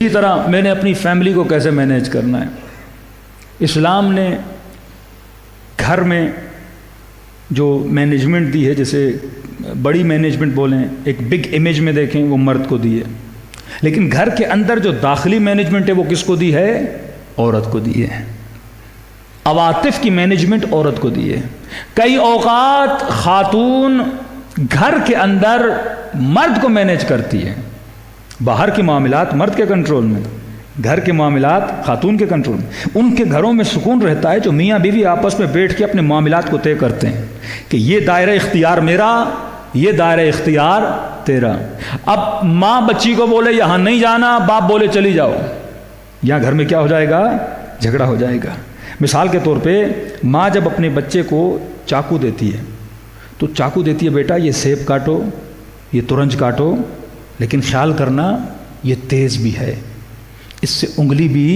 اسی طرح میں نے اپنی فیملی کو کیسے مینیج کرنا ہے. اسلام نے گھر میں جو مینجمنٹ دی ہے، جیسے بڑی مینجمنٹ بولیں، ایک بگ امیج میں دیکھیں، وہ مرد کو دی ہے. لیکن گھر کے اندر جو داخلی مینجمنٹ ہے وہ کس کو دی ہے؟ عورت کو دی ہے. عواطف کی مینجمنٹ عورت کو دی ہے. کئی اوقات خاتون گھر کے اندر مرد کو مینیج کرتی ہے. باہر کے معاملات مرد کے کنٹرول میں، گھر کے معاملات خاتون کے کنٹرول میں. ان کے گھروں میں سکون رہتا ہے جو میاں بیوی آپس میں بیٹھ کے اپنے معاملات کو طے کرتے ہیں کہ یہ دائرہ اختیار میرا، یہ دائرہ اختیار تیرا. اب ماں بچی کو بولے یہاں نہیں جانا، باپ بولے چلی جاؤ، یہاں گھر میں کیا ہو جائے گا؟ جھگڑا ہو جائے گا. مثال کے طور پہ ماں جب اپنے بچے کو چاقو دیتی ہے تو چاقو دیتی ہے، بیٹا یہ سیب کاٹو، یہ ترنج کاٹو، لیکن خیال کرنا یہ تیز بھی ہے، اس سے انگلی بھی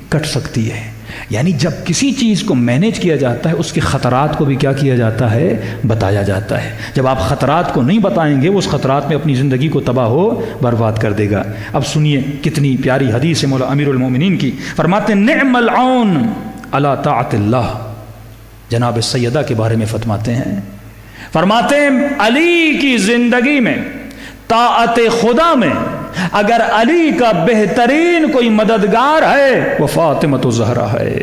کٹ سکتی ہے. یعنی جب کسی چیز کو مینیج کیا جاتا ہے اس کے خطرات کو بھی کیا کیا جاتا ہے؟ بتایا جاتا ہے. جب آپ خطرات کو نہیں بتائیں گے وہ اس خطرات میں اپنی زندگی کو تباہ و برباد کر دے گا. اب سنیے کتنی پیاری حدیث ہے مولا امیر المومنین کی. فرماتے ہیں نعم العون علی طاعت اللہ. جناب سیدہ کے بارے میں فرماتے ہیں علی کی زندگی میں، طاعت خدا میں، اگر علی کا بہترین کوئی مددگار ہے وہ فاطمۃ الزہرا ہے.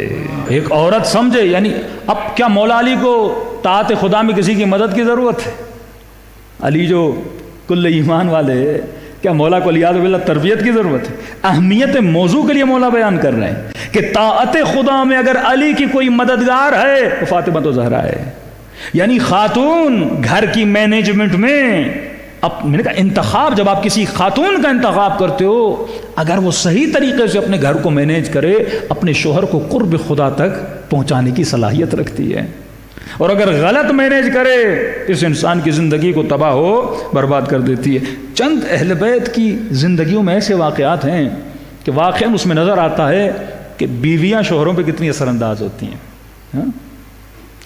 ایک عورت سمجھے، یعنی اب کیا مولا علی کو طاعت خدا میں کسی کی مدد کی ضرورت ہے؟ علی جو کل ایمان والے، کیا مولا کو علیہ باللہ تربیت کی ضرورت ہے؟ اہمیت موضوع کے لیے مولا بیان کر رہے ہیں کہ طاعت خدا میں اگر علی کی کوئی مددگار ہے وہ فاطمۃ الزہرا ہے. یعنی خاتون گھر کی مینجمنٹ میں میں نے کہا انتخاب، جب آپ کسی خاتون کا انتخاب کرتے ہو، اگر وہ صحیح طریقے سے اپنے گھر کو مینیج کرے، اپنے شوہر کو قرب خدا تک پہنچانے کی صلاحیت رکھتی ہے. اور اگر غلط مینیج کرے اس انسان کی زندگی کو تباہ و برباد کر دیتی ہے. چند اہل بیت کی زندگیوں میں ایسے واقعات ہیں کہ واقعاً اس میں نظر آتا ہے کہ بیویاں شوہروں پہ کتنی اثر انداز ہوتی ہیں.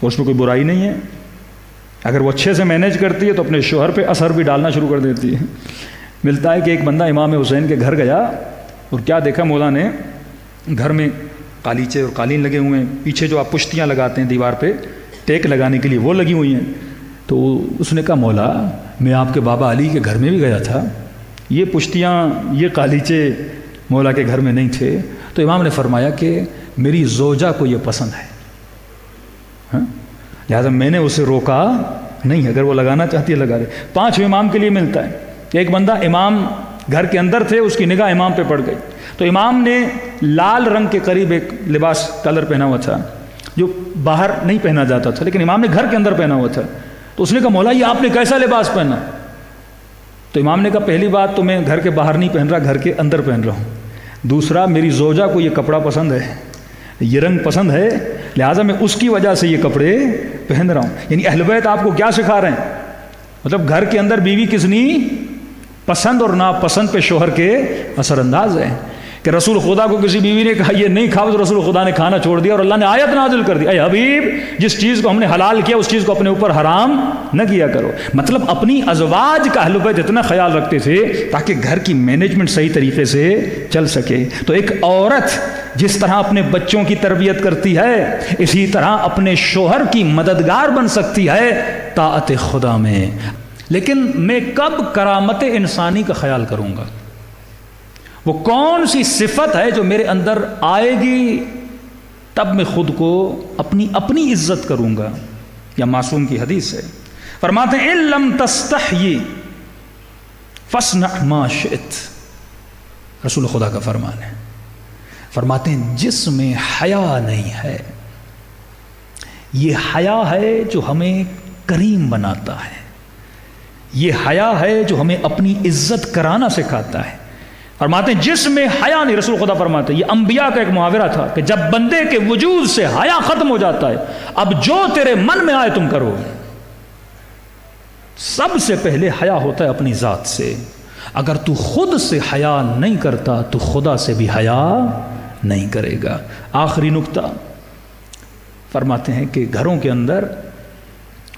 اس میں کوئی برائی نہیں ہے، اگر وہ اچھے سے مینیج کرتی ہے تو اپنے شوہر پہ اثر بھی ڈالنا شروع کر دیتی ہے. ملتا ہے کہ ایک بندہ امام حسین کے گھر گیا اور کیا دیکھا مولا نے، گھر میں قالیچے اور قالین لگے ہوئے ہیں، پیچھے جو آپ پشتیاں لگاتے ہیں دیوار پہ ٹیک لگانے کے لیے وہ لگی ہوئی ہیں. تو اس نے کہا مولا میں آپ کے بابا علی کے گھر میں بھی گیا تھا، یہ پشتیاں یہ قالیچے مولا کے گھر میں نہیں تھے. تو امام نے فرمایا کہ میری زوجہ کو یہ پسند ہے، لہٰذا میں نے اسے روکا نہیں، اگر وہ لگانا چاہتی ہے لگا دے. 5 امام کے لیے ملتا ہے. ایک بندہ امام گھر کے اندر تھے، اس کی نگاہ امام پہ پڑ گئی تو امام نے لال رنگ کے قریب ایک لباس کلر پہنا ہوا تھا جو باہر نہیں پہنا جاتا تھا، لیکن امام نے گھر کے اندر پہنا ہوا تھا. تو اس نے کہا مولا یہ آپ نے کیسا لباس پہنا؟ تو امام نے کہا پہلی بات تو میں گھر کے باہر نہیں پہن رہا، گھر کے اندر پہن رہا ہوں. دوسرا میری زوجہ کو یہ کپڑا پسند ہے، یہ رنگ پسند ہے، لہٰذا میں اس کی وجہ سے یہ کپڑے پہن رہا ہوں. یعنی اہل بیت آپ کو کیا سکھا رہے ہیں؟ مطلب گھر کے اندر بیوی کتنی پسند اور ناپسند پہ شوہر کے اثر انداز ہے. کہ رسول خدا کو کسی بیوی نے کہا یہ نہیں کھاؤ تو رسول خدا نے کھانا چھوڑ دیا اور اللہ نے آیت نازل کر دی اے حبیب جس چیز کو ہم نے حلال کیا اس چیز کو اپنے اوپر حرام نہ کیا کرو. مطلب اپنی ازواج کا اہل بیت اتنا خیال رکھتے تھے تاکہ گھر کی مینجمنٹ صحیح طریقے سے چل سکے. تو ایک عورت جس طرح اپنے بچوں کی تربیت کرتی ہے اسی طرح اپنے شوہر کی مددگار بن سکتی ہے طاعت خدا میں. لیکن میں کب کرامت انسانی کا خیال کروں گا؟ وہ کون سی صفت ہے جو میرے اندر آئے گی تب میں خود کو اپنی عزت کروں گا؟ یا معصوم کی حدیث ہے فرماتے ہیں ان لم تستحیی فاصنع ما شئت. رسول خدا کا فرمان ہے. فرماتے ہیں جس میں حیا نہیں ہے یہ حیا ہے جو ہمیں کریم بناتا ہے, یہ حیا ہے جو ہمیں اپنی عزت کرانا سکھاتا ہے. فرماتے ہیں جس میں حیا نہیں, رسول خدا فرماتے ہیں یہ انبیاء کا ایک محاورہ تھا کہ جب بندے کے وجود سے حیا ختم ہو جاتا ہے اب جو تیرے من میں آئے تم کرو. سب سے پہلے حیا ہوتا ہے اپنی ذات سے. اگر تو خود سے حیا نہیں کرتا تو خدا سے بھی حیا نہیں کرے گا. آخری نکتہ فرماتے ہیں کہ گھروں کے اندر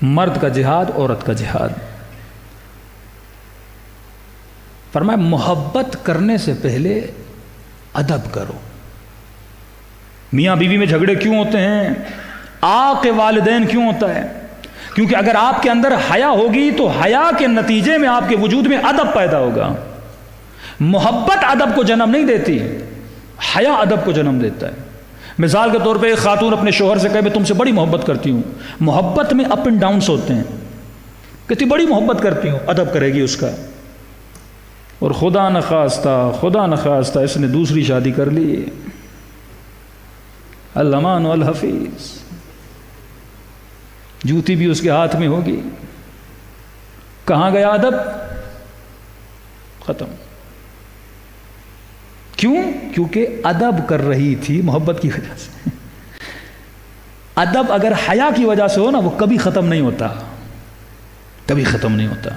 مرد کا جہاد, عورت کا جہاد. فرمایا محبت کرنے سے پہلے ادب کرو. میاں بیوی میں جھگڑے کیوں ہوتے ہیں؟ آق والدین کیوں ہوتا ہے؟ کیونکہ اگر آپ کے اندر حیا ہوگی تو حیا کے نتیجے میں آپ کے وجود میں ادب پیدا ہوگا. محبت ادب کو جنم نہیں دیتی، حیا ادب کو جنم دیتا ہے. مثال کے طور پہ ایک خاتون اپنے شوہر سے کہے میں تم سے بڑی محبت کرتی ہوں. محبت میں اپ اینڈ ڈاؤنس ہوتے ہیں. کتنی بڑی محبت کرتی ہوں، ادب کرے گی اس کا. اور خدا نخواستہ اس نے دوسری شادی کر لی. الامان والحفیظ، جوتی بھی اس کے ہاتھ میں ہوگی. کہاں گیا ادب؟ ختم. کیوں؟ کیونکہ ادب کر رہی تھی محبت کی وجہ سے. ادب اگر حیا کی وجہ سے ہو نا، وہ کبھی ختم نہیں ہوتا، کبھی ختم نہیں ہوتا،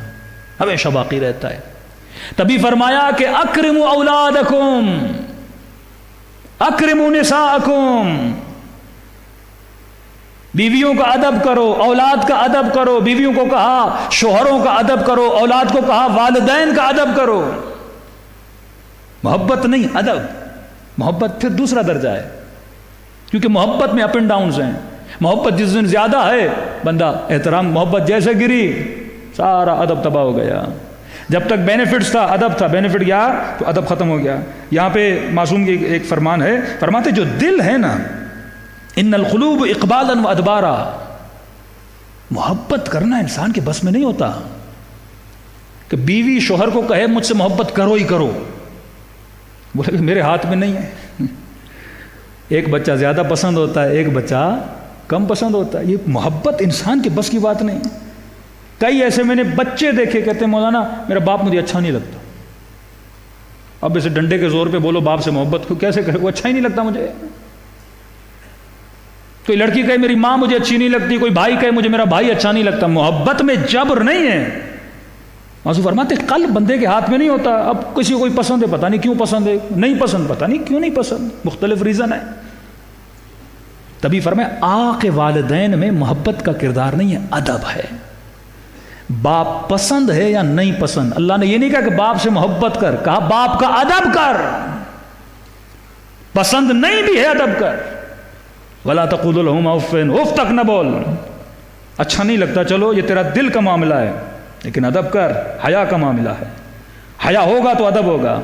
ہمیشہ باقی رہتا ہے. تبھی فرمایا کہ اکرموا اولادکم اکرموا نساءکم، بیویوں کا ادب کرو، اولاد کا ادب کرو. بیویوں کو کہا شوہروں کا ادب کرو، اولاد کو کہا والدین کا ادب کرو. محبت نہیں، ادب. محبت پھر دوسرا درجہ ہے، کیونکہ محبت میں اپ اینڈ ڈاؤنز ہیں. محبت جس دن زیادہ ہے بندہ احترام، محبت جیسے گری سارا ادب تباہ ہو گیا. جب تک بینیفٹس تھا ادب تھا، بینیفٹ گیا تو ادب ختم ہو گیا. یہاں پہ معصوم کی ایک فرمان ہے، فرماتے جو دل ہے نا، ان القلوب اقبالا و ادبارا، محبت کرنا انسان کے بس میں نہیں ہوتا کہ بیوی شوہر کو کہے مجھ سے محبت کرو ہی کرو. بولے کہ میرے ہاتھ میں نہیں ہے. ایک بچہ زیادہ پسند ہوتا ہے، ایک بچہ کم پسند ہوتا ہے. یہ محبت انسان کے بس کی بات نہیں. کئی ایسے میں نے بچے دیکھے کہتے ہیں مولانا میرا باپ مجھے اچھا نہیں لگتا. اب اسے ڈنڈے کے زور پہ بولو باپ سے محبت کو کیسے کرے، وہ اچھا ہی نہیں لگتا مجھے. کوئی لڑکی کہے میری ماں مجھے اچھی نہیں لگتی، کوئی بھائی کہے مجھے میرا بھائی اچھا نہیں لگتا. محبت میں جبر نہیں ہے. معصوم فرماتے قلب بندے کے ہاتھ میں نہیں ہوتا. اب کسی کو کوئی پسند ہے، پتہ نہیں کیوں پسند ہے، نہیں پسند پتہ نہیں کیوں نہیں پسند، مختلف ریزن ہے. تبھی فرمایا آق والدین میں محبت کا کردار نہیں ہے، ادب ہے. باپ پسند ہے یا نہیں پسند، اللہ نے یہ نہیں کہا کہ باپ سے محبت کر، کہا باپ کا ادب کر. پسند نہیں بھی ہے ادب کر. ولا تقولوا لهما اف، اف تک نہ بول. اچھا نہیں لگتا چلو یہ تیرا دل کا معاملہ ہے، لیکن ادب کر. حیا کا معاملہ ہے، حیا ہوگا تو ادب ہوگا.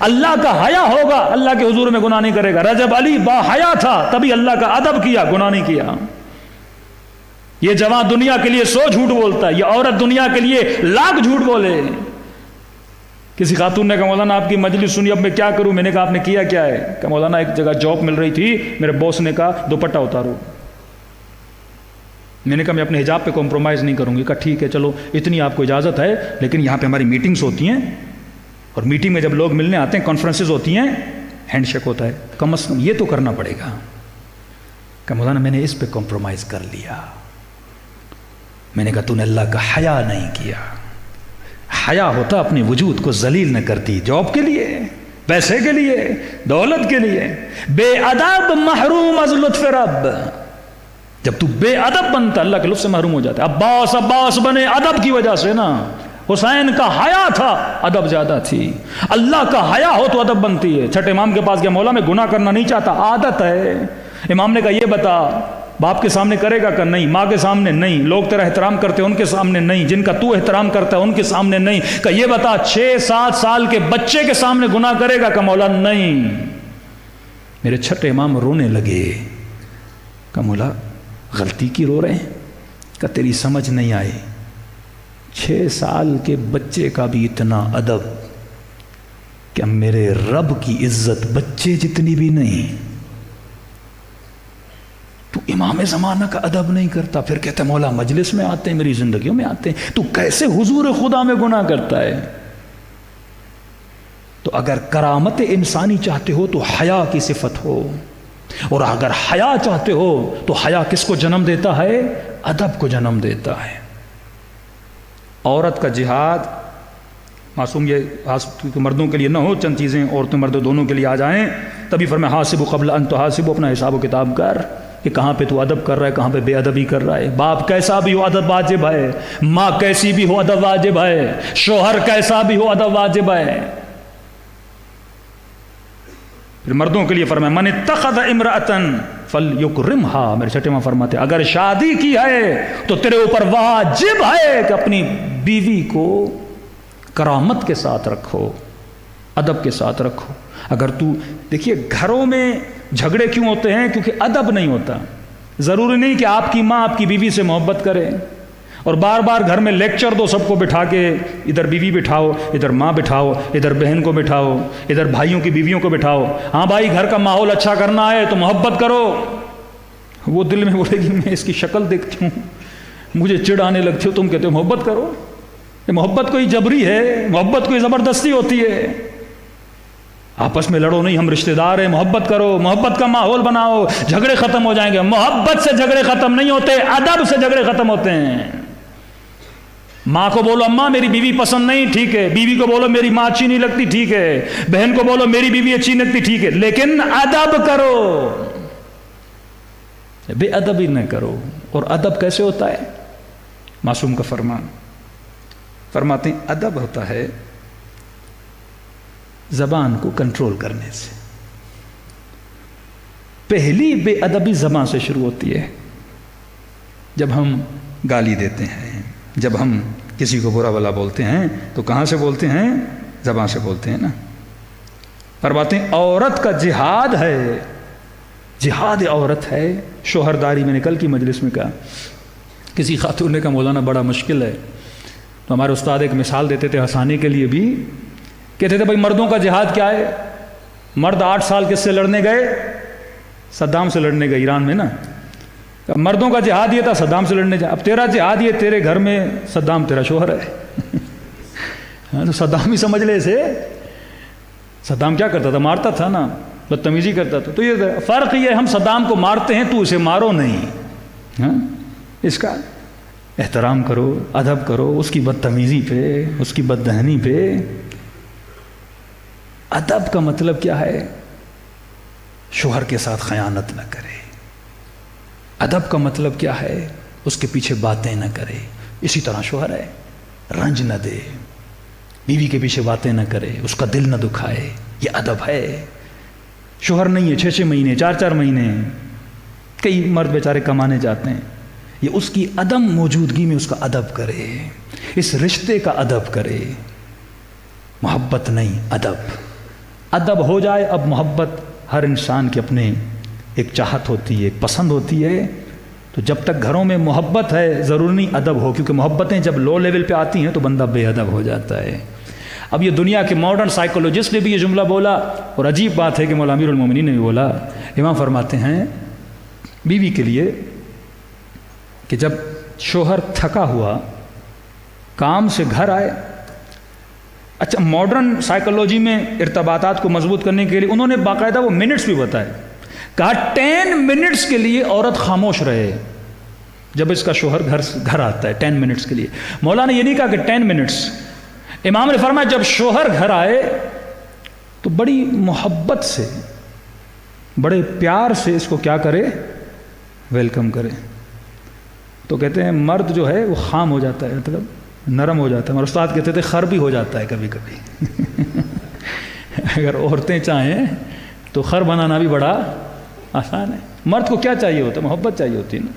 اللہ کا حیا ہوگا اللہ کے حضور میں گناہ نہیں کرے گا. رجب علی با حیا تھا تبھی اللہ کا ادب کیا، گناہ نہیں کیا. یہ جوان دنیا کے لیے 100 جھوٹ بولتا ہے، یہ عورت دنیا کے لیے لاکھ جھوٹ بولے. کسی خاتون نے کہا مولانا آپ کی مجلس سنی، اب میں کیا کروں؟ میں نے کہا آپ نے کیا کیا ہے؟ کہ مولانا ایک جگہ جاب مل رہی تھی، میرے باس نے کہا دوپٹہ اتارو. میں نے کہا میں اپنے حجاب پہ کمپرومائز نہیں کروں گی. کہا ٹھیک ہے چلو اتنی آپ کو اجازت ہے، لیکن یہاں پہ ہماری میٹنگز ہوتی ہیں، اور میٹنگ میں جب لوگ ملنے آتے ہیں، کانفرنسز ہوتی ہیں، ہینڈ شیک ہوتا ہے، کم از کم یہ تو کرنا پڑے گا. کہ مولانا میں نے اس پہ کمپرومائز کر لیا. میں نے کہا تو نے اللہ کا حیا نہیں کیا. حیا ہوتا اپنے وجود کو ذلیل نہ کرتی، جاب کے لیے، پیسے کے لیے، دولت کے لیے. بے ادب محروم از لطف رب. جب تو بے ادب بنتا اللہ کے لطف سے محروم ہو جاتا ہے. عباس بنے ادب کی وجہ سے نا. حسین کا حیا تھا، ادب زیادہ تھی. اللہ کا حیا ہو تو ادب بنتی ہے. چھٹے امام کے پاس گیا، مولا میں گناہ کرنا نہیں چاہتا، عادت ہے. امام نے کہا یہ بتا باپ کے سامنے کرے گا کہ نہیں؟ ماں کے سامنے نہیں. لوگ تیرا احترام کرتے ہیں ان کے سامنے نہیں. جن کا تو احترام کرتا ہے ان کے سامنے نہیں. کہ یہ بتا 6-7 سال کے بچے کے سامنے گناہ کرے گا؟ کہ مولا نہیں. میرے چھٹے امام رونے لگے. کہ مولا غلطی کی رو رہے ہیں؟ کہ تیری سمجھ نہیں آئی. 6 سال کے بچے کا بھی اتنا ادب کہ میرے رب کی عزت بچے جتنی بھی نہیں. تو امام زمانہ کا ادب نہیں کرتا، پھر کہتا ہے مولا مجلس میں آتے ہیں، میری زندگیوں میں آتے ہیں، تو کیسے حضور خدا میں گناہ کرتا ہے؟ تو اگر کرامت انسانی چاہتے ہو تو حیا کی صفت ہو، اور اگر حیا چاہتے ہو تو حیا کس کو جنم دیتا ہے؟ ادب کو جنم دیتا ہے. عورت کا جہاد معصوم یہ مردوں کے لیے نہ ہو، چند چیزیں عورتوں مرد دونوں کے لیے آ جائیں. تبھی فرمایا حاسب قبل ان تحاسب، اپنا حساب و کتاب کر کہ کہاں پہ تو ادب کر رہا ہے، کہاں پہ بے ادبی کر رہا ہے. باپ کیسا بھی ہو ادب واجب ہے، ماں کیسی بھی ہو ادب واجب ہے، شوہر کیسا بھی ہو ادب واجب ہے. پھر مردوں کے لیے فرمایا من اتخذ امرأۃ فلیکرمھا، میرے چھٹے ماں فرماتے ہیں اگر شادی کی ہے تو تیرے اوپر واجب ہے کہ اپنی بیوی کو کرامت کے ساتھ رکھو، ادب کے ساتھ رکھو۔ اگر تو دیکھیے گھروں میں جھگڑے کیوں ہوتے ہیں؟ کیونکہ ادب نہیں ہوتا۔ ضروری نہیں کہ آپ کی ماں آپ کی بیوی سے محبت کرے اور بار بار گھر میں لیکچر دو سب کو بٹھا کے، ادھر بیوی بٹھاؤ، ادھر ماں بٹھاؤ، ادھر بہن کو بٹھاؤ، ادھر بھائیوں کی بیویوں کو بٹھاؤ۔ ہاں بھائی گھر کا ماحول اچھا کرنا ہے تو محبت کرو، وہ دل میں بولے گی میں اس کی شکل دیکھتی ہوں مجھے چڑ آنے لگتی ہو، تم کہتے ہو محبت کرو۔ محبت کوئی جبری ہے، محبت کوئی زبردستی ہوتی ہے۔ آپس میں لڑو نہیں، ہم رشتہ دار ہیں، محبت کرو، محبت کا ماحول بناؤ، جھگڑے ختم ہو جائیں گے۔ محبت سے جھگڑے ختم نہیں ہوتے، ادب سے جھگڑے ختم ہوتے ہیں۔ ماں کو بولو اماں میری بیوی پسند نہیں، ٹھیک ہے، بیوی کو بولو میری ماں اچھی نہیں لگتی، ٹھیک ہے، بہن کو بولو میری بیوی اچھی نہیں لگتی، ٹھیک ہے، لیکن ادب کرو، بے ادبی نہ کرو۔ اور ادب کیسے ہوتا ہے؟ معصوم کا فرمان، فرماتے ہیں ادب ہوتا ہے زبان کو کنٹرول کرنے سے۔ پہلی بے ادبی زبان سے شروع ہوتی ہے۔ جب ہم گالی دیتے ہیں، جب ہم کسی کو برا بھلا بولتے ہیں تو کہاں سے بولتے ہیں؟ زبان سے بولتے ہیں نا۔ فرماتے ہیں عورت کا جہاد ہے، جہاد عورت ہے شوہرداری۔ میں نے کل کی مجلس میں کہا، کسی خاتون نے کہا مولانا بڑا مشکل ہے، تو ہمارے استاد ایک مثال دیتے تھے ہنسانے کے لیے بھی، کہتے تھے بھائی مردوں کا جہاد کیا ہے؟ مرد 8 سال کس سے لڑنے گئے؟ صدام سے لڑنے گئے ایران میں نا۔ مردوں کا جہاد یہ تھا صدام سے لڑنے جا، اب تیرا جہاد یہ تیرے گھر میں صدام تیرا شوہر ہے۔ تو صدام ہی سمجھ لے اسے۔ صدام کیا کرتا تھا؟ مارتا تھا نا، بدتمیزی کرتا تھا۔ تو یہ فرق یہ ہم صدام کو مارتے ہیں، تو اسے مارو نہیں، اس کا احترام کرو، ادب کرو، اس کی بدتمیزی پہ، اس کی بددہنی پہ۔ ادب کا مطلب کیا ہے؟ شوہر کے ساتھ خیانت نہ کرے۔ ادب کا مطلب کیا ہے؟ اس کے پیچھے باتیں نہ کرے۔ اسی طرح شوہر ہے، رنج نہ دے، بیوی کے پیچھے باتیں نہ کرے، اس کا دل نہ دکھائے، یہ ادب ہے۔ شوہر نہیں ہے 6 مہینے 4 مہینے، کئی مرد بیچارے کمانے جاتے ہیں، یہ اس کی عدم موجودگی میں اس کا ادب کرے، اس رشتے کا ادب کرے۔ محبت نہیں، ادب۔ ادب ہو جائے، اب محبت ہر انسان کے اپنے ایک چاہت ہوتی ہے، ایک پسند ہوتی ہے۔ تو جب تک گھروں میں محبت ہے ضروری نہیں ادب ہو، کیونکہ محبتیں جب لو لیول پہ آتی ہیں تو بندہ بے ادب ہو جاتا ہے۔ اب یہ دنیا کے ماڈرن سائیکولوجسٹ نے بھی یہ جملہ بولا، اور عجیب بات ہے کہ مولا امیر المومنین نے بھی بولا۔ امام فرماتے ہیں بیوی کے لیے کہ جب شوہر تھکا ہوا کام سے گھر آئے، اچھا ماڈرن سائیکولوجی میں ارتباطات کو مضبوط کرنے کے لیے انہوں نے باقاعدہ وہ منٹس بھی بتائے، کہا 10 منٹس کے لیے عورت خاموش رہے جب اس کا شوہر گھر آتا ہے، 10 منٹس کے لیے۔ مولا نے یہ نہیں کہا کہ 10 منٹس، امام نے فرمایا جب شوہر گھر آئے تو بڑی محبت سے، بڑے پیار سے اس کو کیا کرے؟ ویلکم کرے۔ تو کہتے ہیں مرد جو ہے وہ خام ہو جاتا ہے، مطلب نرم ہو جاتا ہے، اور استاد کہتے تھے خر بھی ہو جاتا ہے کبھی کبھی۔ اگر عورتیں چاہیں تو خر بنانا بھی بڑا آسان ہے۔ مرد کو کیا چاہیے ہوتا ہے؟ محبت چاہیے ہوتی ہے نا،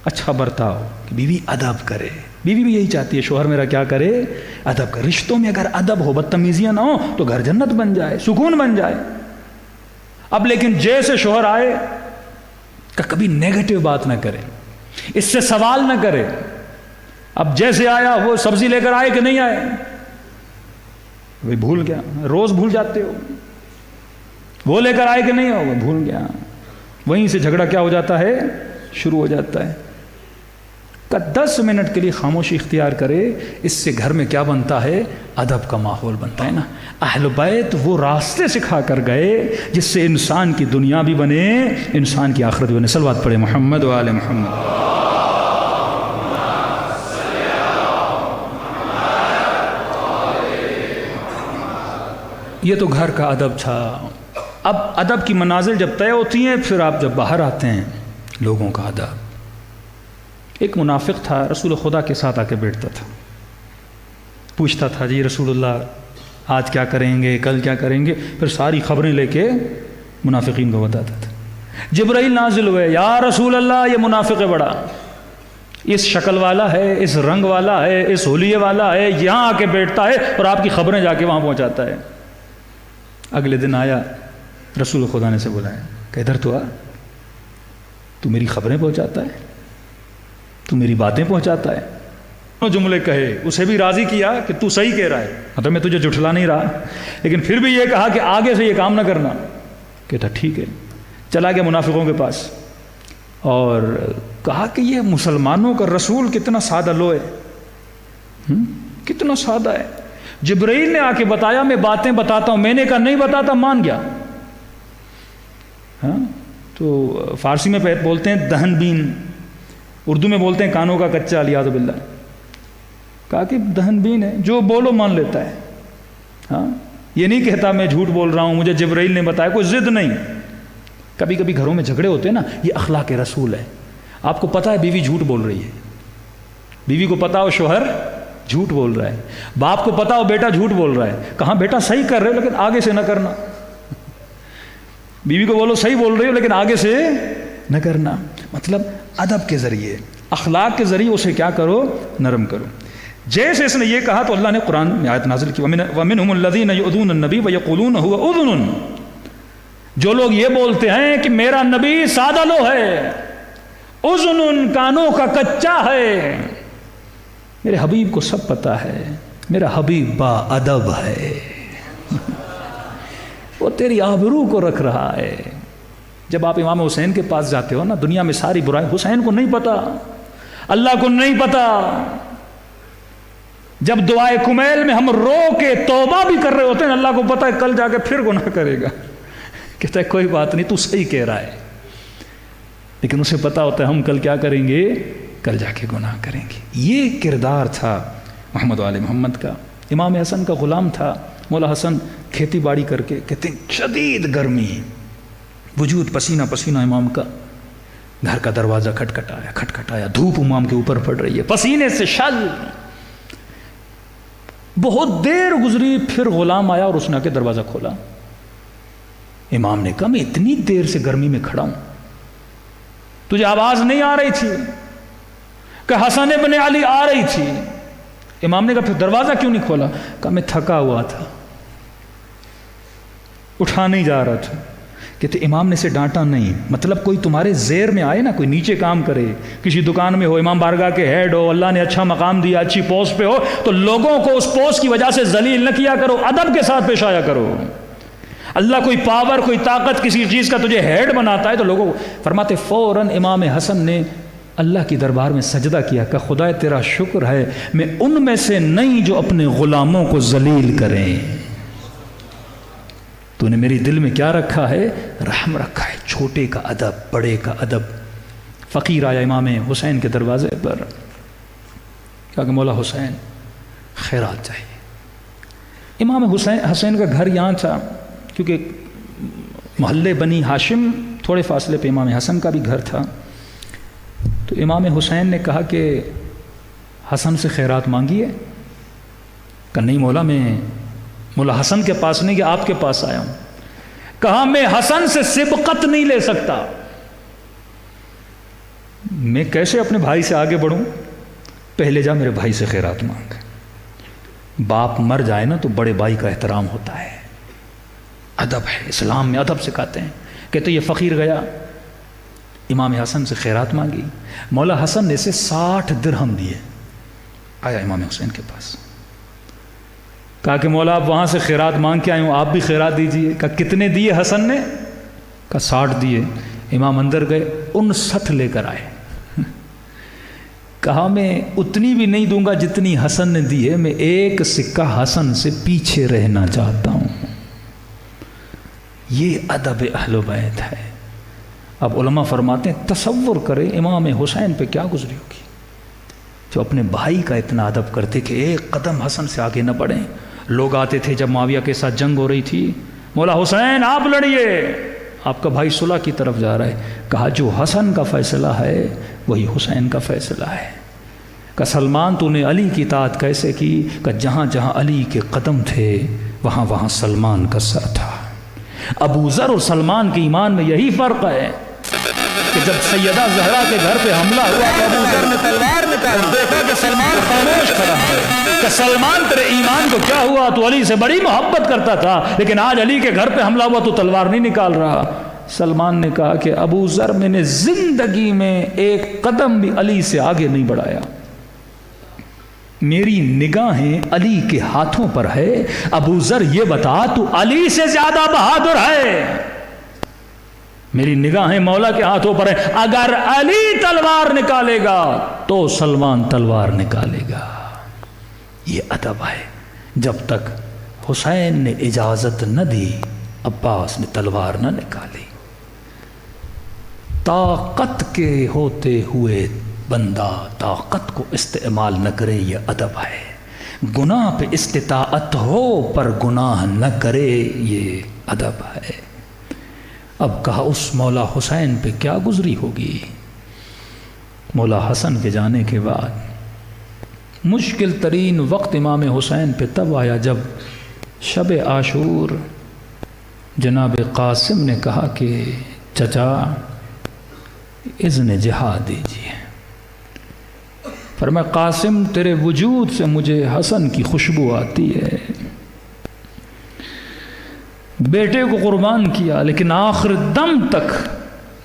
اچھا برتاؤ، کہ بیوی ادب کرے۔ بیوی بھی یہی چاہتی ہے شوہر میرا کیا کرے؟ ادب کرے۔ رشتوں میں اگر ادب ہو، بدتمیزیاں نہ ہو، تو گھر جنت بن جائے، سکون بن جائے۔ اب لیکن جیسے شوہر آئے کہ کبھی نیگیٹو بات نہ کرے، اس سے سوال نہ کرے۔ اب جیسے آیا وہ سبزی لے کر آئے کہ نہیں آئے، وہ بھول گیا، روز بھول جاتے ہو، وہ لے کر آئے کہ نہیں ہو، وہ بھول گیا، وہیں سے جھگڑا کیا ہو جاتا ہے؟ شروع ہو جاتا ہے۔ کہ 10 منٹ کے لیے خاموشی اختیار کرے، اس سے گھر میں کیا بنتا ہے؟ ادب کا ماحول بنتا ہے نا۔ اہل بیت وہ راستے سکھا کر گئے جس سے انسان کی دنیا بھی بنے، انسان کی آخرت بھی بنے۔ صلوات پڑھے محمد و آل محمد۔ یہ تو گھر کا ادب تھا۔ اب ادب کی منازل جب طے ہوتی ہیں، پھر آپ جب باہر آتے ہیں، لوگوں کا ادب۔ ایک منافق تھا، رسول خدا کے ساتھ آ کے بیٹھتا تھا، پوچھتا تھا جی رسول اللہ آج کیا کریں گے، کل کیا کریں گے، پھر ساری خبریں لے کے منافقین کو بتاتا تھا۔ جبرائیل نازل ہوئے، یا رسول اللہ یہ منافق ہے بڑا، اس شکل والا ہے، اس رنگ والا ہے، اس حلیے والا ہے، یہاں آ کے بیٹھتا ہے اور آپ کی خبریں جا کے وہاں پہنچاتا ہے۔ اگلے دن آیا، رسول خدا نے سے بلایا کہ ادھر تو آ، تو میری خبریں پہنچاتا ہے، تو میری باتیں پہنچاتا ہے۔ وہ جملے کہے، اسے بھی راضی کیا کہ تو صحیح کہہ رہا ہے، مطلب میں تجھے جھٹلا نہیں رہا، لیکن پھر بھی یہ کہا کہ آگے سے یہ کام نہ کرنا۔ کہتا ٹھیک ہے، چلا گیا منافقوں کے پاس اور کہا کہ یہ مسلمانوں کا رسول کتنا سادہ لو ہے، کتنا سادہ ہے۔ جبرائیل نے آ کے بتایا میں باتیں بتاتا ہوں، میں نے کہا نہیں بتاتا، مان گیا۔ ہاں تو فارسی میں بولتے ہیں دہن بین، اردو میں بولتے ہیں کانوں کا کچا، الیاذ باللہ۔ کہا کہ دہن بین ہے، جو بولو مان لیتا ہے۔ ہاں یہ نہیں کہتا میں جھوٹ بول رہا ہوں، مجھے جبرائیل نے بتایا، کوئی ضد نہیں۔ کبھی کبھی گھروں میں جھگڑے ہوتے ہیں نا، یہ اخلاق رسول ہے۔ آپ کو پتا ہے بیوی جھوٹ بول رہی ہے، بیوی کو پتا ہو شوہر جھوٹ بول رہا ہے، باپ کو پتا ہو بیٹا جھوٹ بول رہا ہے، کہاں بیٹا صحیح کر رہے ہو لیکن آگے سے نہ کرنا۔ بیوی کو بولو صحیح بول رہے ہو لیکن آگے سے نہ کرنا، مطلب ادب کے ذریعے، اخلاق کے ذریعے اسے کیا کرو، نرم کرو۔ جیسے اس نے یہ کہا تو اللہ نے قرآن میں آیت نازل کی، وَمِنْهُمُ الَّذِينَ يُؤْذُونَ النَّبِيَّ وَيَقُولُونَ هُوَ أُذُنٌ، جو لوگ یہ بولتے ہیں کہ میرا نبی سادہ لو ہے، اذن کانوں کا کچا ہے۔ میرے حبیب کو سب پتا ہے، میرا حبیب با ادب ہے، وہ تیری آبرو کو رکھ رہا ہے۔ جب آپ امام حسین کے پاس جاتے ہو نا، دنیا میں ساری برائی حسین کو نہیں پتا، اللہ کو نہیں پتا۔ جب دعائے کمیل میں ہم رو کے توبہ بھی کر رہے ہوتے ہیں، اللہ کو پتا ہے کل جا کے پھر گناہ کرے گا، کہتا ہے کوئی بات نہیں، تو صحیح کہہ رہا ہے، لیکن اسے پتا ہوتا ہے ہم کل کیا کریں گے، کل جا کے گناہ کریں گے۔ یہ کردار تھا محمد وآل محمد کا۔ امام حسن کا غلام تھا، مولا حسن کھیتی باڑی کر کے، کہتے ہیں شدید گرمی، وجود پسینہ پسینہ امام کا، گھر کا دروازہ کھٹکھٹایا، دھوپ امام کے اوپر پڑ رہی ہے، پسینے سے شل۔ بہت دیر گزری، پھر غلام آیا اور اس نے آ کے دروازہ کھولا۔ امام نے کہا میں اتنی دیر سے گرمی میں کھڑا ہوں، تجھے آواز نہیں آ رہی تھی کہ حسن ابن علی آ رہی تھی؟ امام نے کہا پھر دروازہ کیوں نہیں کھولا؟ کہا میں تھکا ہوا تھا، اٹھا نہیں جا رہا تھا۔ کہتے امام نے اسے ڈانٹا نہیں، مطلب کوئی تمہارے زیر میں آئے نا، کوئی نیچے کام کرے، کسی دکان میں ہو، امام بارگاہ کے ہیڈ ہو، اللہ نے اچھا مقام دیا، اچھی پوسٹ پہ ہو، تو لوگوں کو اس پوسٹ کی وجہ سے ذلیل نہ کیا کرو، ادب کے ساتھ پیش آیا کرو۔ اللہ کوئی پاور، کوئی طاقت کسی چیز کا تجھے ہیڈ بناتا ہے تو لوگوں فرماتے فوراً امام حسن نے اللہ کی دربار میں سجدہ کیا کہ خدا تیرا شکر ہے میں ان میں سے نہیں جو اپنے غلاموں کو ذلیل کریں، تو نے میری دل میں کیا رکھا ہے، رحم رکھا ہے، چھوٹے کا ادب، بڑے کا ادب۔ فقیر آیا امام حسین کے دروازے پر، کہا کہ مولا حسین خیرات چاہیے۔ امام حسین کا گھر یہاں تھا، کیونکہ محلے بنی ہاشم تھوڑے فاصلے پہ امام حسن کا بھی گھر تھا، تو امام حسین نے کہا کہ حسن سے خیرات مانگیے؟ کہ نہیں مولا، میں مولا حسن کے پاس نہیں کہ آپ کے پاس آیا ہوں۔ کہا میں حسن سے سبقت نہیں لے سکتا، میں کیسے اپنے بھائی سے آگے بڑھوں؟ پہلے جا میرے بھائی سے خیرات مانگ۔ باپ مر جائے نا تو بڑے بھائی کا احترام ہوتا ہے، ادب ہے، اسلام میں ادب سکھاتے ہیں۔ کہتے یہ فقیر گیا، امام حسن سے خیرات مانگی، مولا حسن نے اسے 60 درہم دیے۔ آیا امام حسین کے پاس، کہا کہ مولا آپ وہاں سے خیرات مانگ کے آئے ہوں، آپ بھی خیرات دیجئے۔ کہا کتنے دیے حسن نے؟ کہا 60 دیے۔ امام اندر گئے، 59 لے کر آئے۔ کہا میں اتنی بھی نہیں دوں گا جتنی حسن نے دی ہے، میں ایک سکہ حسن سے پیچھے رہنا چاہتا ہوں۔ یہ ادب اہل بیت ہے۔ اب علماء فرماتے ہیں تصور کریں امام حسین پہ کیا گزری ہوگی، جو اپنے بھائی کا اتنا ادب کرتے کہ ایک قدم حسن سے آگے نہ بڑھیں۔ لوگ آتے تھے جب معاویہ کے ساتھ جنگ ہو رہی تھی، مولا حسین آپ لڑیے، آپ کا بھائی صلح کی طرف جا رہا ہے۔ کہا جو حسن کا فیصلہ ہے وہی حسین کا فیصلہ ہے۔ کہ سلمان تو نے علی کی اطاعت کیسے کی؟ کہ جہاں جہاں علی کے قدم تھے وہاں سلمان کا سر تھا۔ ابو ذر اور سلمان کے ایمان میں یہی فرق ہے کہ جب سیدہ زہرا کے گھر پہ حملہ ہوا تو ابو ذر نے تلوار نکالی، دیکھا کہ سلمان خاموش کھڑا ہے، کہ سلمان تیرے ایمان کو کیا ہوا؟ تو علی سے بڑی محبت کرتا تھا، لیکن آج علی کے گھر پہ حملہ ہوا تو تلوار نہیں نکال رہا۔ سلمان نے کہا کہ ابو ذر میں نے زندگی میں ایک قدم بھی علی سے آگے نہیں بڑھایا، میری نگاہیں علی کے ہاتھوں پر ہے۔ ابو ذر یہ بتا تو علی سے زیادہ بہادر ہے؟ میری نگاہیں مولا کے ہاتھوں پر ہے، اگر علی تلوار نکالے گا تو سلمان تلوار نکالے گا۔ یہ ادب ہے۔ جب تک حسین نے اجازت نہ دی عباس نے تلوار نہ نکالی۔ طاقت کے ہوتے ہوئے بندہ طاقت کو استعمال نہ کرے، یہ ادب ہے۔ گناہ پہ استطاعت ہو پر گناہ نہ کرے، یہ ادب ہے۔ اب کہا اس مولا حسین پہ کیا گزری ہوگی؟ مولا حسن کے جانے کے بعد مشکل ترین وقت امام حسین پہ تب آیا جب شب عاشور جناب قاسم نے کہا کہ چچا اذن جہاد دیجیے۔ فرمایا قاسم تیرے وجود سے مجھے حسن کی خوشبو آتی ہے۔ بیٹے کو قربان کیا لیکن آخر دم تک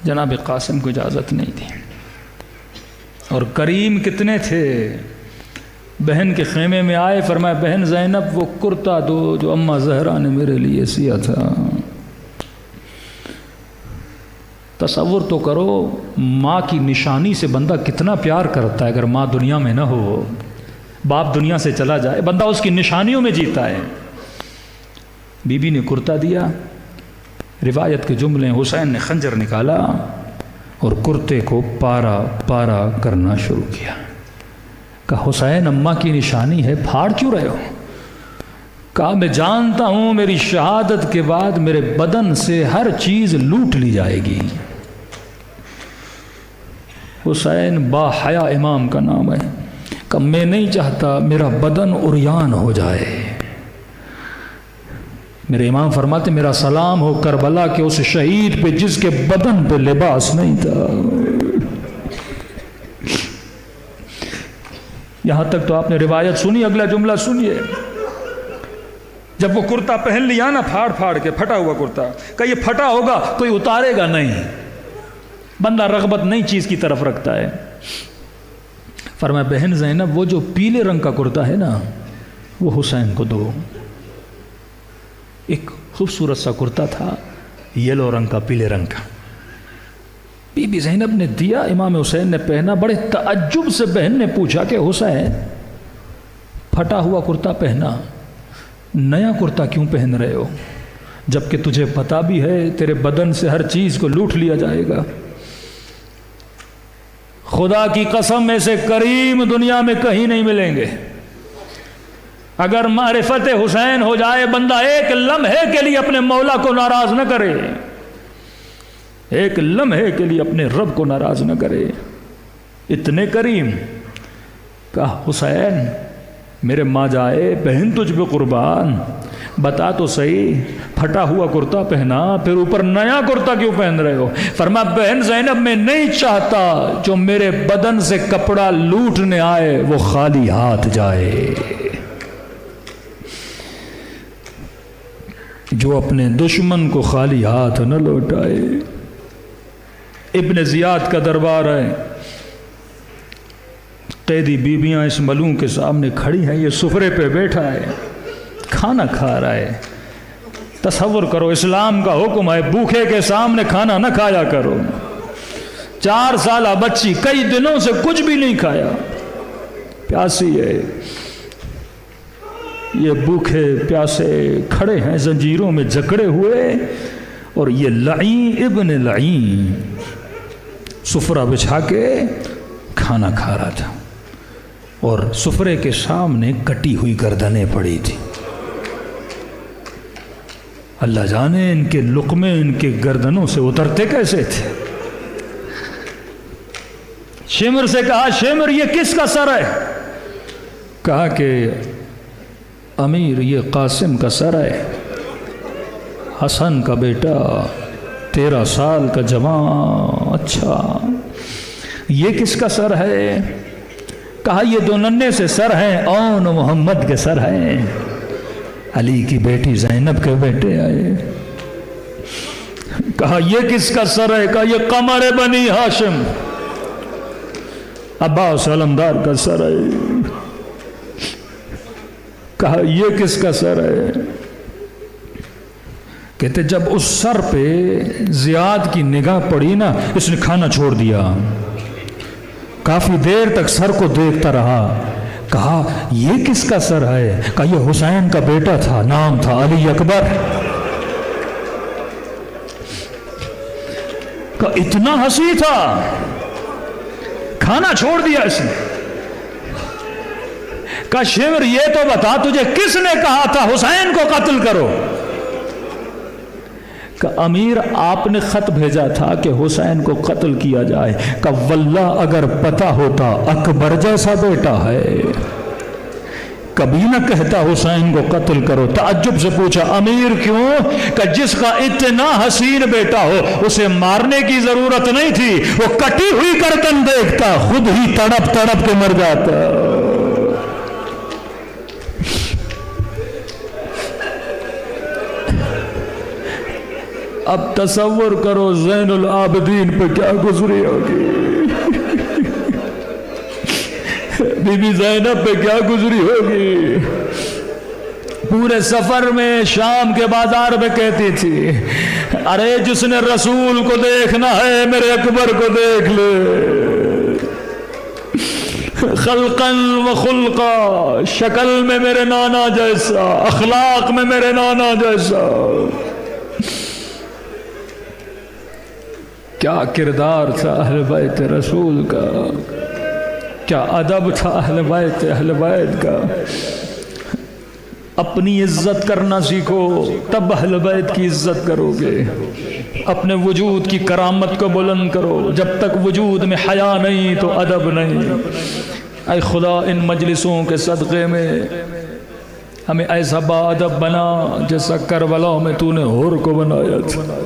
جناب قاسم کو اجازت نہیں دی۔ اور کریم کتنے تھے، بہن کے خیمے میں آئے، فرمایا بہن زینب وہ کرتا دو جو اماں زہرا نے میرے لیے سیا تھا۔ تصور تو کرو ماں کی نشانی سے بندہ کتنا پیار کرتا ہے۔ اگر ماں دنیا میں نہ ہو، باپ دنیا سے چلا جائے، بندہ اس کی نشانیوں میں جیتا ہے۔ بی بی نے کرتا دیا، روایت کے جملے حسین نے خنجر نکالا اور کرتے کو پارا پارا کرنا شروع کیا۔ کہا حسین اماں کی نشانی ہے، پھاڑ کیوں رہے ہو؟ کہا میں جانتا ہوں میری شہادت کے بعد میرے بدن سے ہر چیز لوٹ لی جائے گی۔ حسین با حیا امام کا نام ہے، کہ میں نہیں چاہتا میرا بدن عریان ہو جائے۔ میرے امام فرماتے میرا سلام ہو کربلا کے اس شہید پہ جس کے بدن پہ لباس نہیں تھا۔ یہاں تک تو آپ نے روایت سنی، اگلا جملہ سنیے۔ جب وہ کرتا پہن لیا نا پھاڑ پھاڑ کے، پھٹا ہوا کرتا، کہ یہ پھٹا ہوگا کوئی اتارے گا نہیں، بندہ رغبت نئی چیز کی طرف رکھتا ہے۔ فرمایا بہن زینب وہ جو پیلے رنگ کا کرتا ہے نا وہ حسین کو دو۔ ایک خوبصورت سا کرتا تھا، یلو رنگ کا، پیلے رنگ کا۔ بی بی زینب نے دیا، امام حسین نے پہنا۔ بڑے تعجب سے بہن نے پوچھا کہ حسین پھٹا ہوا کرتا پہنا، نیا کرتا کیوں پہن رہے ہو جبکہ تجھے پتا بھی ہے تیرے بدن سے ہر چیز کو لوٹ لیا جائے گا؟ خدا کی قسم ایسے کریم دنیا میں کہیں نہیں ملیں گے۔ اگر معرفت حسین ہو جائے بندہ ایک لمحے کے لیے اپنے مولا کو ناراض نہ کرے، ایک لمحے کے لیے اپنے رب کو ناراض نہ کرے۔ اتنے کریم کہا حسین میرے ماں جائے بہن تجھ پہ قربان، بتا تو صحیح پھٹا ہوا کرتا پہنا پھر اوپر نیا کرتا کیوں پہن رہے ہو؟ فرمایا بہن زینب میں نہیں چاہتا جو میرے بدن سے کپڑا لوٹنے آئے وہ خالی ہاتھ جائے، جو اپنے دشمن کو خالی ہاتھ نہ لوٹائے۔ ابن زیاد کا دربار ہے، قیدی بیویاں اس ملوں کے سامنے کھڑی ہیں، یہ سفرے پہ بیٹھا ہے کھانا کھا رہا ہے۔ تصور کرو اسلام کا حکم ہے بھوکے کے سامنے کھانا نہ کھایا کرو۔ 4 سالہ بچی کئی دنوں سے کچھ بھی نہیں کھایا، پیاسی ہے، یہ بھوکے پیاسے کھڑے ہیں زنجیروں میں جکڑے ہوئے، اور یہ لعین ابن لعین سفرہ بچھا کے کھانا کھا رہا تھا، اور سفرے کے سامنے کٹی ہوئی گردنیں پڑی تھی۔ اللہ جانے ان کے لقمے ان کے گردنوں سے اترتے کیسے تھے۔ شمر سے کہا شمر یہ کس کا سر ہے؟ کہا کہ امیر یہ قاسم کا سر ہے، حسن کا بیٹا 13 سال کا جوان، اچھا یہ کس کا سر ہے؟ کہا یہ دو ننھے سے سر ہیں، اون محمد کے سر ہیں، علی کی بیٹی زینب کے بیٹے آئے۔ کہا یہ کس کا سر ہے؟ کہا یہ قمر بنی ہاشم عباس علمدار کا سر ہے۔ کہا یہ کس کا سر ہے؟ کہتے جب اس سر پہ زیاد کی نگاہ پڑی نا، اس نے کھانا چھوڑ دیا، کافی دیر تک سر کو دیکھتا رہا۔ کہا یہ کس کا سر ہے؟ کہا یہ حسین کا بیٹا تھا، نام تھا علی اکبر۔ کہا اتنا ہنسی تھا، کھانا چھوڑ دیا اس نے۔ کہا شمر یہ تو بتا تجھے کس نے کہا تھا حسین کو قتل کرو؟ کہ امیر آپ نے خط بھیجا تھا کہ حسین کو قتل کیا جائے۔ کہ واللہ اگر پتہ ہوتا اکبر جیسا بیٹا ہے کبھی نہ کہتا حسین کو قتل کرو۔ تعجب سے پوچھا امیر کیوں؟ کہ جس کا اتنا حسین بیٹا ہو اسے مارنے کی ضرورت نہیں تھی، وہ کٹی ہوئی گردن دیکھتا خود ہی تڑپ تڑپ کے مر جاتا۔ اب تصور کرو زین العابدین پہ کیا گزری ہوگی، بی بی زینب پہ کیا گزری ہوگی۔ پورے سفر میں شام کے بازار میں کہتی تھی ارے جس نے رسول کو دیکھنا ہے میرے اکبر کو دیکھ لے، خلقاً و خلقا، شکل میں میرے نانا جیسا، اخلاق میں میرے نانا جیسا۔ کیا کردار تھا اہل بیت رسول کا، کیا ادب تھا اہل بیت کا۔ اپنی عزت کرنا سیکھو تب اہل بیت کی عزت کرو گے۔ اپنے وجود کی کرامت کو بلند کرو، جب تک وجود میں حیا نہیں تو ادب نہیں۔ اے خدا ان مجلسوں کے صدقے میں ہمیں ایسا با ادب بنا جیسا کربلا میں تو نے حور کو بنایا تھا۔